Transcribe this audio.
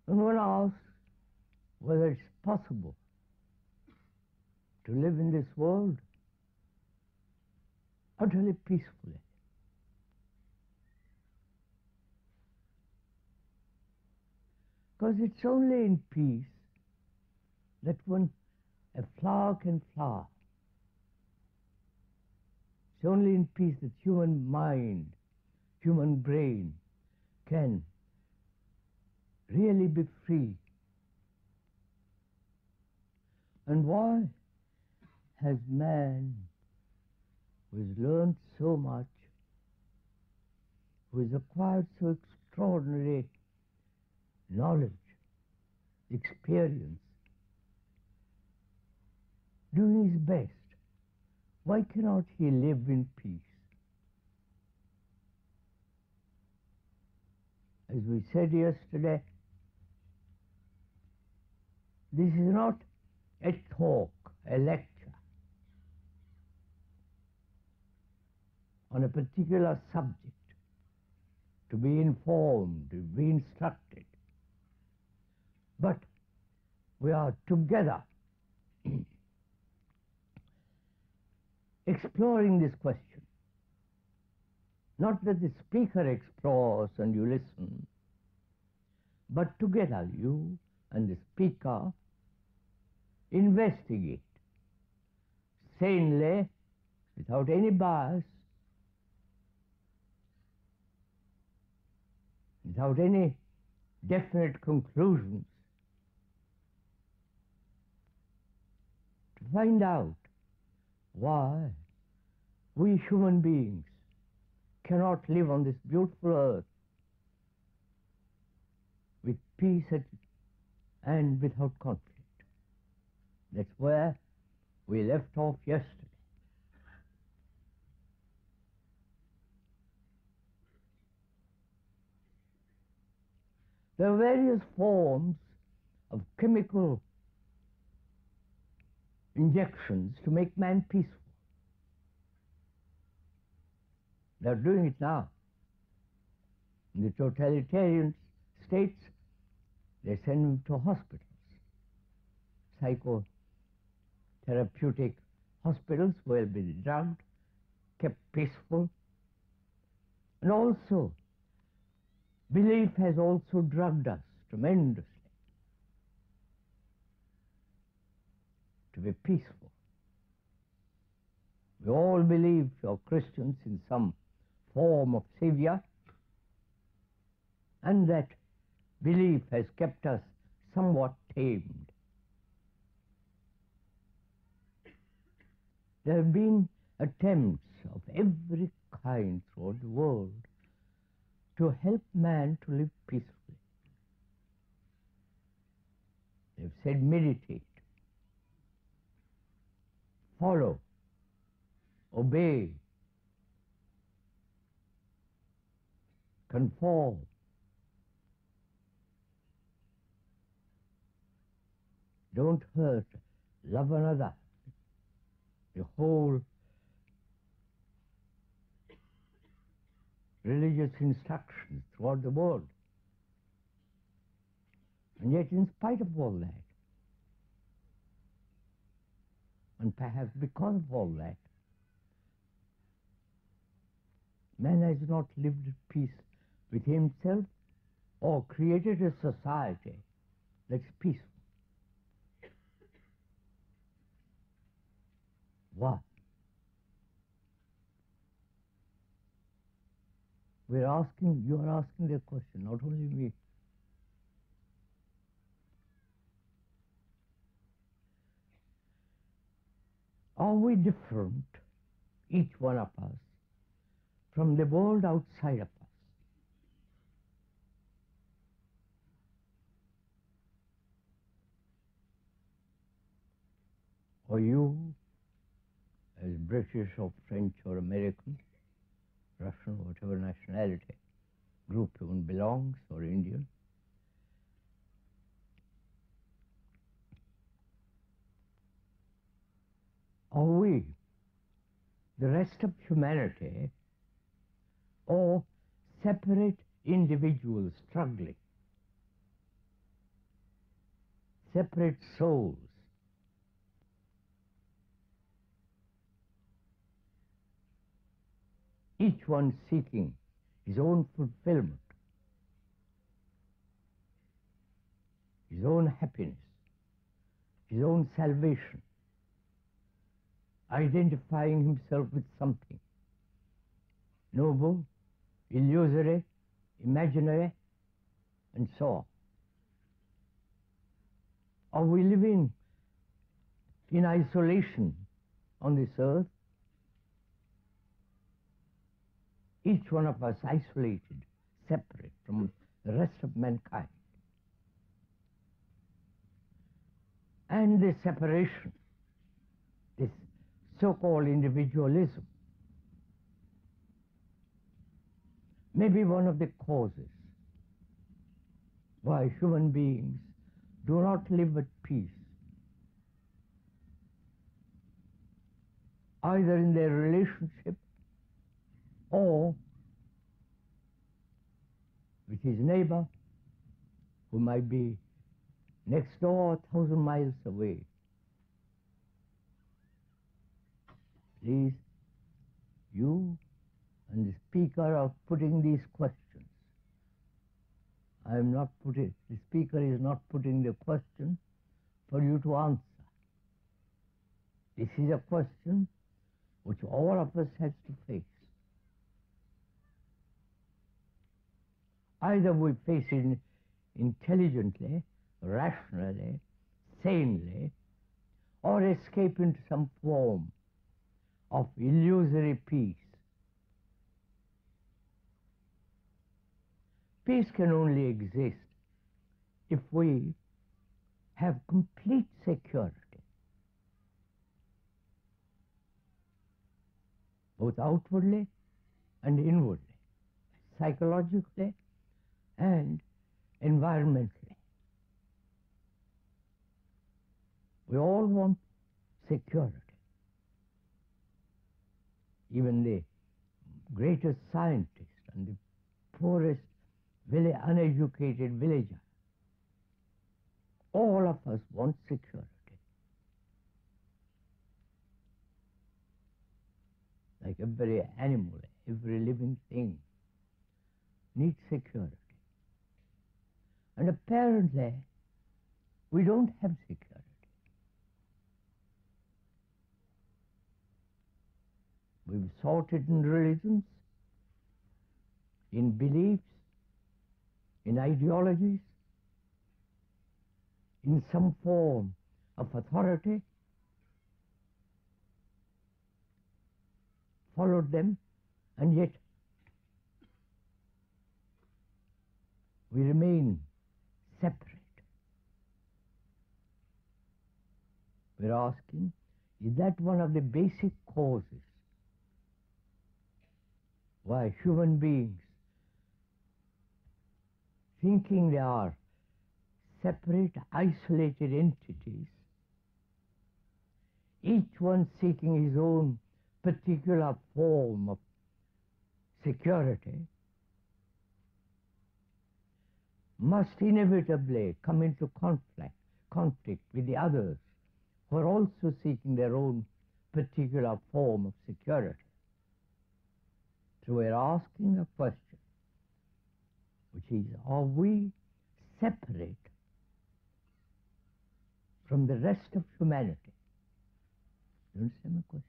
And one asks whether it's possible to live in this world utterly peacefully. Because it's only in peace that a flower can flower. It's only in peace that human mind, human brain can really be free. And why has man, who has learned so much, who has acquired so extraordinary knowledge, experience, doing his best, why cannot he live in peace? As we said yesterday, this is not a talk, a lecture on a particular subject to be informed, to be instructed. But we are together exploring this question. Not that the speaker explores and you listen, but together you and the speaker investigate sanely, without any bias, without any definite conclusions, to find out why we human beings cannot live on this beautiful earth with peace and without conflict. That's where we left off yesterday. There are various forms of chemical injections to make man peaceful. They're doing it now. In the totalitarian states, they send them to hospitals, psychotherapeutic hospitals where they'll be drugged, kept peaceful. And also, belief has also drugged us tremendously to be peaceful. We all believe, you're Christians, in some form of Savior, and that belief has kept us somewhat tamed. There have been attempts of every kind throughout the world to help man to live peacefully. They've said meditate, follow, obey, conform. Don't hurt, love another. The whole religious instructions throughout the world. And yet, in spite of all that, and perhaps because of all that, man has not lived at peace with himself or created a society that's peaceful. Why? You are asking the question, not only me. Are we different, each one of us, from the world outside of us? Or you, as British or French or American, Russian, whatever nationality group one belongs, or Indian, are we, the rest of humanity, or separate individuals struggling separate souls. Each one seeking his own fulfillment, his own happiness, his own salvation, identifying himself with something noble, illusory, imaginary, and so on. Are we living in isolation on this earth? Each one of us isolated, separate from the rest of mankind. And this separation, this so-called individualism, may be one of the causes why human beings do not live at peace, either in their relationship or with his neighbor, who might be next door, 1,000 miles away. Please, you and the speaker are putting these questions. The speaker is not putting the question for you to answer. This is a question which all of us has to face. Either we face it intelligently, rationally, sanely, or escape into some form of illusory peace. Peace can only exist if we have complete security, both outwardly and inwardly, psychologically and environmentally. We all want security. Even the greatest scientist and the poorest, very uneducated villager, all of us want security. Like every animal, every living thing needs security. And apparently, we don't have security. We've sought it in religions, in beliefs, in ideologies, in some form of authority, followed them, and yet we remain separate. We're asking, is that one of the basic causes why human beings, thinking they are separate, isolated entities, each one seeking his own particular form of security, must inevitably come into conflict with the others who are also seeking their own particular form of security. So we're asking a question, which is, are we separate from the rest of humanity? You understand my question?